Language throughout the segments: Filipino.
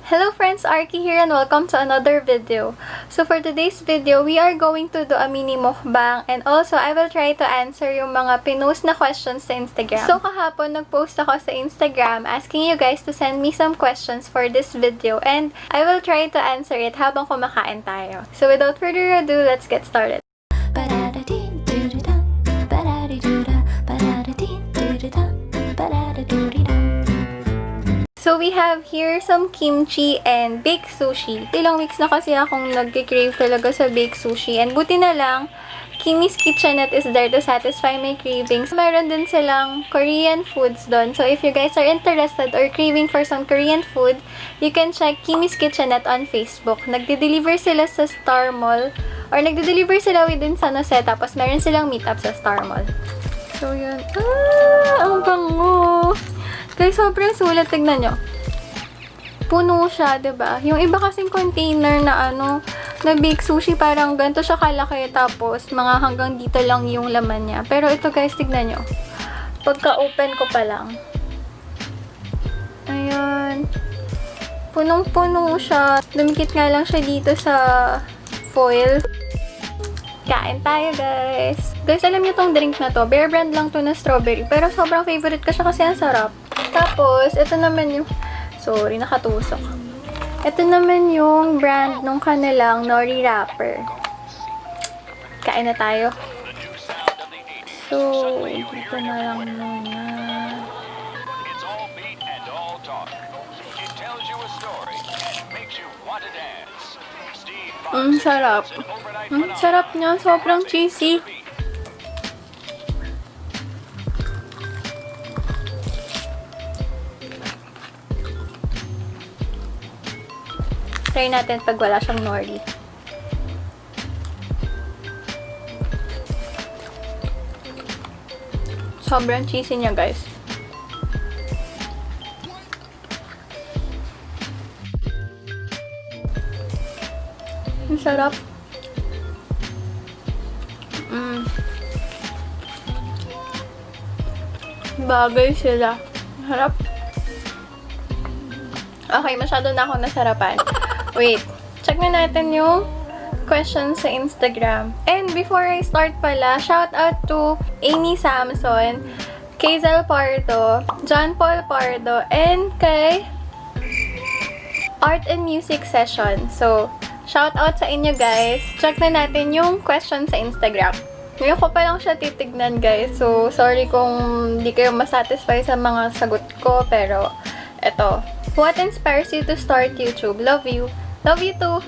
Hello friends, Arky here and welcome to another video. So for today's video, we are going to do a mini mukbang and also I will try to answer yung mga pinost na questions sa Instagram. So kahapon nag-post ako sa Instagram asking you guys to send me some questions for this video and I will try to answer it habang kumakain tayo. So without further ado, let's get started. So, we have here some kimchi and baked sushi. Ilang weeks na kasi akong nag-crave talaga sa baked sushi. And buti na lang, Kimmy's Kitchenette is there to satisfy my cravings. Meron din silang Korean foods doon. So, if you guys are interested or craving for some Korean food, you can check Kimmy's Kitchenette on Facebook. Nagde-deliver sila sa Star Mall. Or nagde-deliver sila within San Jose. Tapos, meron silang meetup sa Star Mall. So, yun. Ang bango! Guys, sobrang sulit. Tignan nyo. Puno siya, diba? Yung iba kasing container na na baked sushi, parang ganito siya kalaki. Tapos, mga hanggang dito lang yung laman niya. Pero ito guys, tignan nyo. Pagka-open ko pa lang. Ayan. Punong-puno siya. Dumikit nga lang siya dito sa foil. Kain tayo, guys. Guys, alam niyo tong drink na to. Bear brand lang to na strawberry. Pero sobrang favorite ko siya kasi ang sarap. Tapos, ito naman yung... Sorry, nakatusok. Ito naman yung brand nung kanilang nori wrapper. Kain na tayo. So, dito na lang muna. Sarap. Sarap niya. Sobrang cheesy. Try natin pag wala siyang nori. Sobrang cheesy niya, guys. Ang sarap. Bagay sila. Harap. Okay, masyado na akong nasarapan. Wait, check na natin yung questions sa Instagram. And before I start pala, shout out to Amy Samson, Kazel Pardo, John Paul Pardo, and kay Art and Music Session. So, shout out sa inyo guys. Check na natin yung questions sa Instagram. Ngayon ko pa lang siya titignan guys. So, sorry kung hindi kayo masatisfy sa mga sagot ko. Pero, eto. What inspires you to start YouTube? Love you. Love you too!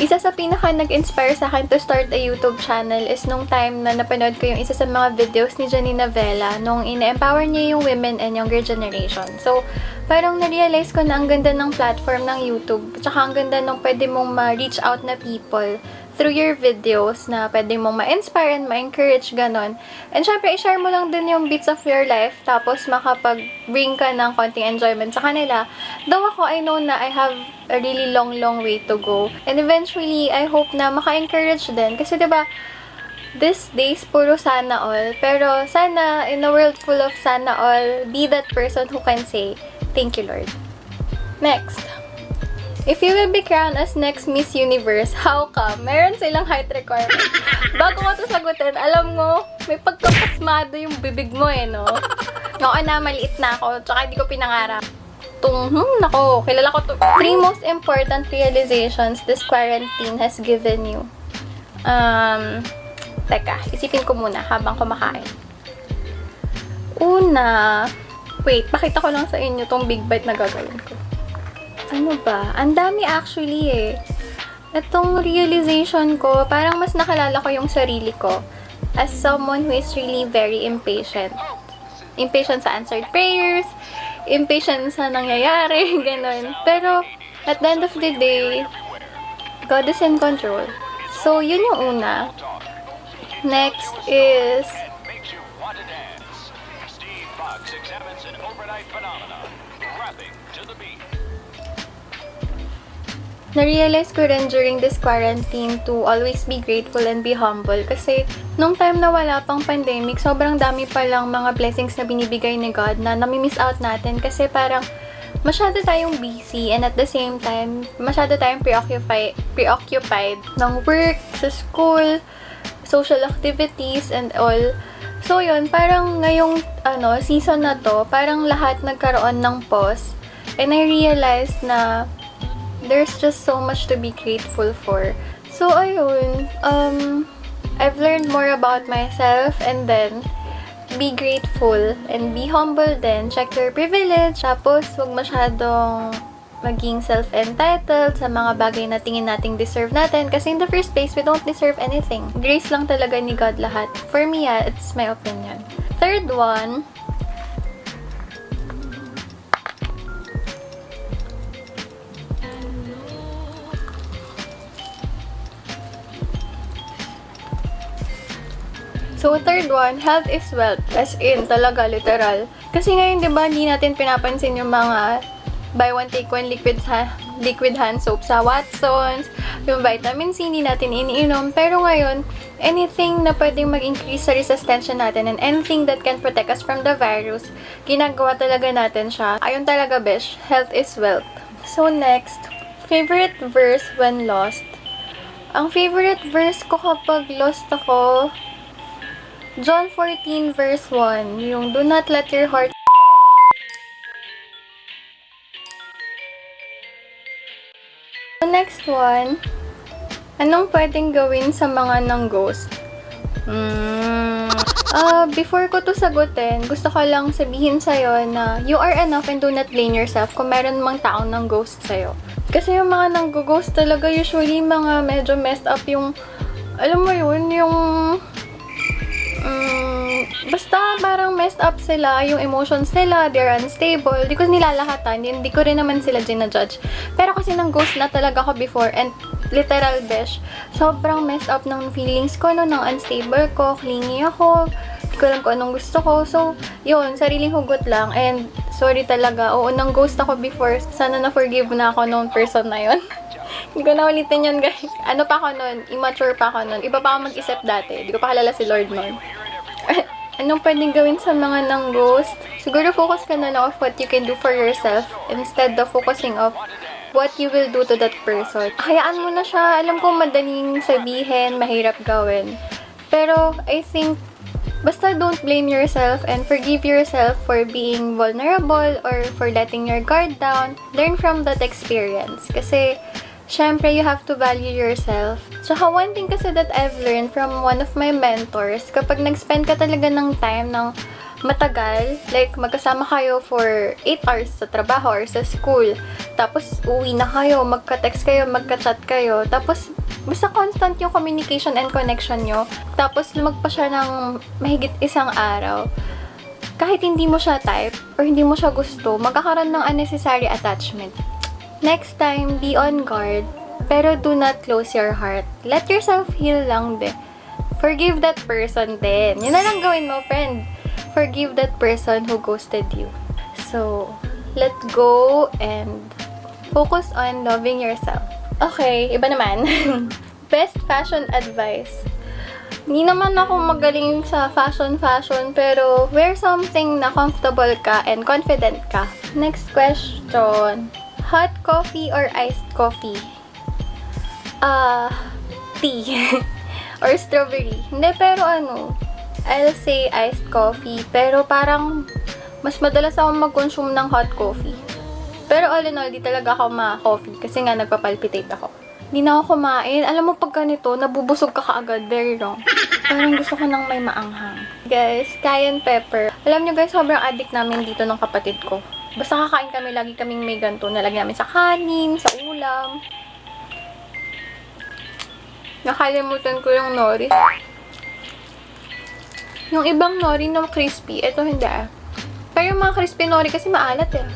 Isa sa pinaka nag-inspire sa akin to start a YouTube channel is nung time na napanood ko yung isa sa mga videos ni Janina Vela nung ina-empower niya yung women and younger generation. So, parang na-realize ko na ang ganda ng platform ng YouTube. Tsaka ang ganda nung pwede mong ma-reach out na people through your videos na pwede mong ma-inspire and ma-encourage, ganon. And syempre, i-share mo lang din yung bits of your life tapos makapag-bring ka ng konting enjoyment sa kanila. Though ako, I know na I have a really long way to go. And eventually, I hope na maka-encourage din. Kasi diba, these days, puro sana all. Pero sana, in a world full of sana all, be that person who can say, thank you, Lord. Next. If you will be crowned as next Miss Universe, how come? Meron silang height requirement. Bago ko ito sagutin, alam mo, may pagkapasmado yung bibig mo no? Noon na, maliit na ako, tsaka hindi ko pinangarap. Nako, kilala ko to. 3 most important realizations this quarantine has given you. Teka, isipin ko muna habang kumakain. Una, wait, pakita ko lang sa inyo tong big bite na gagawin ko. Ano ba? Ang dami actually eh. Itong realization ko, parang mas nakalala ko yung sarili ko as someone who is really very impatient. Impatient sa answered prayers, impatient sa nangyayari, ganun. Pero, at the end of the day, God is in control. So, yun yung una. Next is... Na-realize ko rin during this quarantine to always be grateful and be humble kasi nung time na wala pang pandemic, sobrang dami palang mga blessings na binibigay ni God na nami-miss out natin kasi parang masyado tayong busy and at the same time, masyado tayong preoccupied ng work, sa school, social activities, and all. So, yun, parang ngayong season na to, parang lahat nagkaroon ng pause. And I realized na there's just so much to be grateful for. So, ayun, I've learned more about myself and then be grateful and be humble then. Check your privilege. Tapos, huwag masyadong maging self-entitled sa mga bagay na tingin nating deserve natin. Kasi in the first place, we don't deserve anything. Grace lang talaga ni God lahat. For me, it's my opinion. Third one, so, third one, health is wealth. As in, talaga, literal. Kasi ngayon, di ba, hindi natin pinapansin yung mga buy one, take one liquid hand soap sa Watsons, yung vitamin C, hindi natin iniinom. Pero ngayon, anything na pwedeng mag-increase sa resistensya natin and anything that can protect us from the virus, ginagawa talaga natin siya. Ayun talaga, besh. Health is wealth. So, next, favorite verse when lost. Ang favorite verse ko kapag lost ako, John 14 verse 1, yung do not let your heart. Next one, anong pwedeng gawin sa mga nang-ghost? Before ko to sagutin, gusto ko lang sabihin sa'yo na you are enough and do not blame yourself kung meron mang taong nang-ghost sa'yo. Kasi yung mga nang-ghost talaga usually mga medyo messed up yung, alam mo yun, yung basta parang messed up sila, yung emotions nila, they're unstable. Di ko nilalahatan, hindi ko rin naman sila ginajudge. Pero kasi nang ghost na talaga ako before and literal besh, sobrang messed up ng feelings ko, no, ng unstable ko, clingy ako, di ko alam kung anong gusto ko. So, yun, sariling hugot lang and sorry talaga, oo, nang ghost ako before, sana na-forgive na ako nung person na yun. Hindi ko na ulitin yun, guys. Ano pa ako nun? Immature pa ako nun. Iba pa ako mag-isip dati. Hindi ko pa kalala si Lord nun. Anong pwedeng gawin sa mga nang-ghost? Siguro focus ka na lang of what you can do for yourself instead of focusing of what you will do to that person. Hayaan mo na siya. Alam ko madaling sabihin, mahirap gawin. Pero I think basta don't blame yourself and forgive yourself for being vulnerable or for letting your guard down. Learn from that experience. Kasi syempre, you have to value yourself. Tsaka one thing kasi that I've learned from one of my mentors, kapag nag-spend ka talaga ng time ng matagal, like magkasama kayo for 8 hours sa trabaho or sa school, tapos uwi na kayo, magka-text kayo, magka-chat kayo, tapos basta constant yung communication and connection nyo, tapos lumagpa siya ng mahigit 1 araw, kahit hindi mo siya type or hindi mo siya gusto, magkakaroon ng unnecessary attachment. Next time, be on guard, pero do not close your heart. Let yourself heal lang din. Forgive that person din. Yun na lang gawin mo, friend. Forgive that person who ghosted you. So, let go and focus on loving yourself. Okay, iba naman. Best fashion advice. Hindi naman ako magaling sa fashion, pero wear something na comfortable ka and confident ka. Next question. Hot coffee or iced coffee? Tea. Or strawberry. Hindi, pero I'll say iced coffee. Pero parang, mas madalas ako mag-consume ng hot coffee. Pero all in all, di talaga ako ma-coffee. Kasi nga, nagpapalpitate ako. Hindi na ako kumain. Alam mo, pag ganito, nabubusog ka kaagad. Very wrong. Parang gusto ko nang may maanghang. Guys, cayenne pepper. Alam nyo guys, sobrang addict namin dito ng kapatid ko. Basta kakain kami, lagi kaming may ganito. Nalagyan namin sa kanin, sa ulam. Nakalimutan ko yung nori. Yung ibang nori na crispy, ito hindi ah. Pero yung mga crispy nori kasi maalat eh.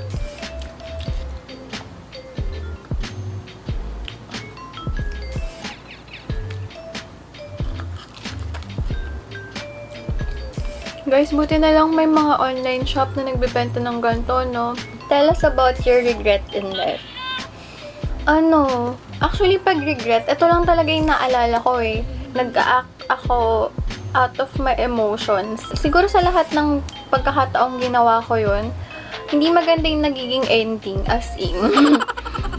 Guys, buti na lang may mga online shop na nagbebenta ng ganito, no? Tell us about your regret in life. Actually, pag regret, ito lang talaga yung naalala ko eh. Nag-act ako out of my emotions. Siguro sa lahat ng pagkakataong ginawa ko yun, hindi maganda yung nagiging ending, as in.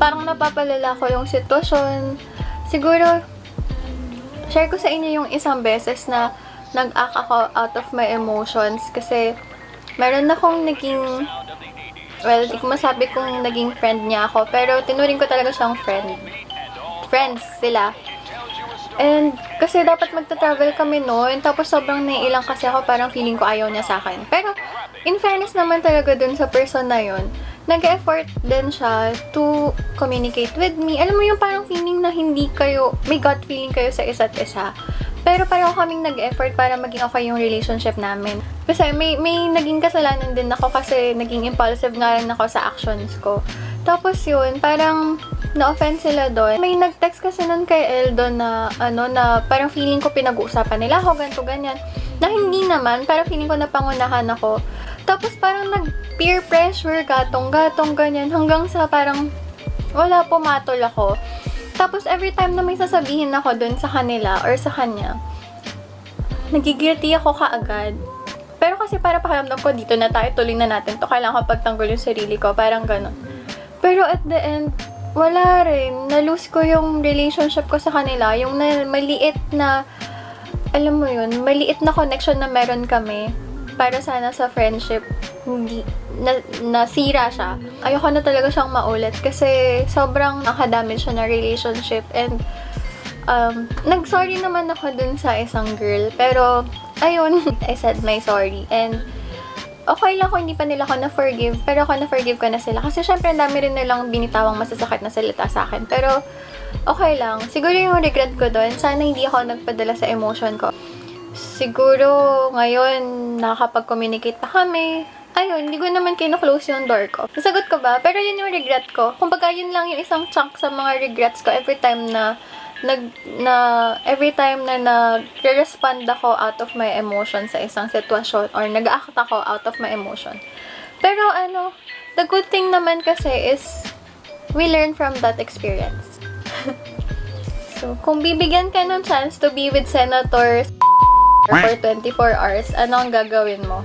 Parang napapalala ko yung sitwasyon. Siguro, share ko sa inyo yung isang beses na nag-act ako out of my emotions kasi meron akong naging, well, di ko masabi kung naging friend niya ako, pero tinuring ko talaga siyang friend. Friends sila. And kasi dapat magta-travel kami noon, tapos sobrang naiilang kasi ako, parang feeling ko ayaw niya sa akin. Pero in fairness naman talaga dun sa person na yun, nag-effort din siya to communicate with me. Alam mo yung parang feeling na hindi kayo, may gut feeling kayo sa isa't isa. Pero pareho kaming nag-effort para maging okay yung relationship namin. Kasi may naging kasalanan din ako kasi naging impulsive nga rin ako sa actions ko. Tapos yun, parang na-offend sila doon. May nag-text kasi nun kay Eldo na, na parang feeling ko pinag-uusapan nila ako, ganito, ganyan. Na hindi naman, parang feeling ko napangunahan ako. Tapos parang nag-peer pressure, gatong-gatong, ganyan, hanggang sa parang wala, pumatol ako. Tapos every time na may sasabihin ako doon sa kanila or sa kanya, nagigilty ako kaagad. Pero kasi para pakiramdam ko, dito na tayo, tuloy na natin to. Kailangan ko pagtanggol yung sarili ko, parang gano'n. Pero at the end, wala rin. Na-lose ko yung relationship ko sa kanila. Yung maliit na, alam mo yun, maliit na connection na meron kami para sana sa friendship, hindi, nasira siya. Ayoko na talaga siyang maulit kasi sobrang nakadamage siya na relationship. And, nag-sorry naman ako dun sa isang girl. Pero, ayun, I said my sorry. And, okay lang kung hindi pa nila ako na-forgive, pero ako na-forgive ko na sila. Kasi syempre, ang dami rin nilang binitawang masasakit na salita sa akin. Pero, okay lang. Siguro yung regret ko doon, sana hindi ako nagpadala sa emotion ko. Siguro, ngayon, nakakapag-communicate pa kami. Ayun, hindi ko naman kino-close yung door ko. Nasagot ko ba? Pero yun yung regret ko. Kumbaga, yun lang yung isang chunk sa mga regrets ko every time na nagre-respond ako out of my emotion sa isang sitwasyon or nag-act ako out of my emotion. Pero the good thing naman kasi is we learn from that experience. So, kung bibigyan ka ng chance to be with Senator for 24 hours, ano ang gagawin mo?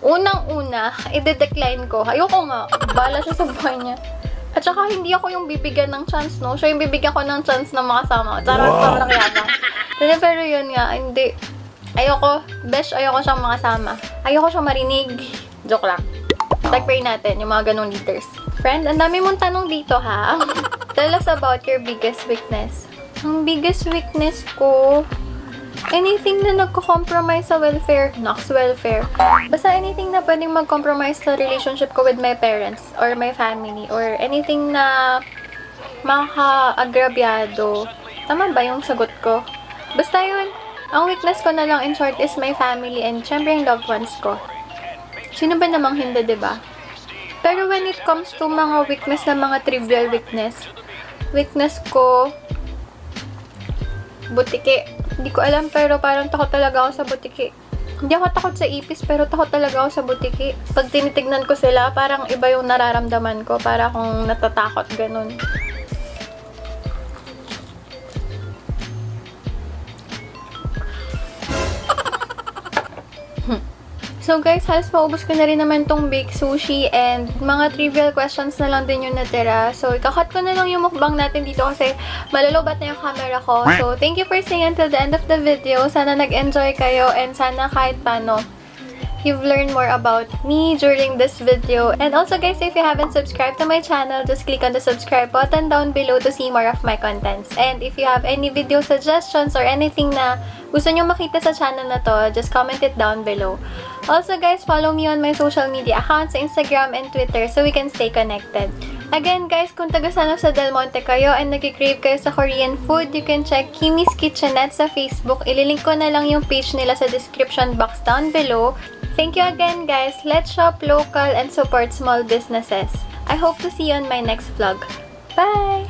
Unang-una, i-decline ko. Ayoko nga. Bala siya sa buhay niya. At saka, hindi ako yung bibigyan ng chance, no? Siya yung bibigyan ko ng chance na makasama. Charot, sobrang yabang. Pero yun nga, hindi. Ayoko siyang makasama. Ayoko siyang marinig. Joke lang. Pray natin, yung mga ganong leaders. Friend, ang dami mong tanong dito, ha? Tell us about your biggest weakness. Ang biggest weakness ko, anything na nagko-compromise sa welfare, basta anything na pwedeng mag-compromise sa relationship ko with my parents or my family or anything na makaka-agrabyado. Tama ba yung sagot ko? Basta yun, ang weakness ko na lang in short is my family and syempre yung loved ones ko. Sino ba namang hindi, diba? Pero when it comes to mga weakness na mga trivial weakness ko, butike. Hindi ko alam, pero parang takot talaga ako sa butiki. Hindi ako takot sa ipis, pero takot talaga ako sa butiki. Pag tinitignan ko sila, parang iba yung nararamdaman ko. Para akong natatakot, ganun. So guys, halos maubos ko na rin naman tong bake sushi and mga trivial questions na lang din yung natira. So, ikakat ko na lang yung mukbang natin dito kasi malalobat na yung camera ko. So, thank you for staying until the end of the video. Sana nag-enjoy kayo and sana kahit paano you've learned more about me during this video. And also guys, if you haven't subscribed to my channel, just click on the subscribe button down below to see more of my contents. And if you have any video suggestions or anything na gusto nyo makita sa channel na to, just comment it down below. Also guys, follow me on my social media accounts sa Instagram and Twitter so we can stay connected. Again guys, kung taga sana sa Del Monte kayo and nag-crave kayo sa Korean food, you can check Kimmy's Kitchenette sa Facebook. Ililink ko na lang yung page nila sa description box down below. Thank you again guys. Let's shop local and support small businesses. I hope to see you on my next vlog. Bye!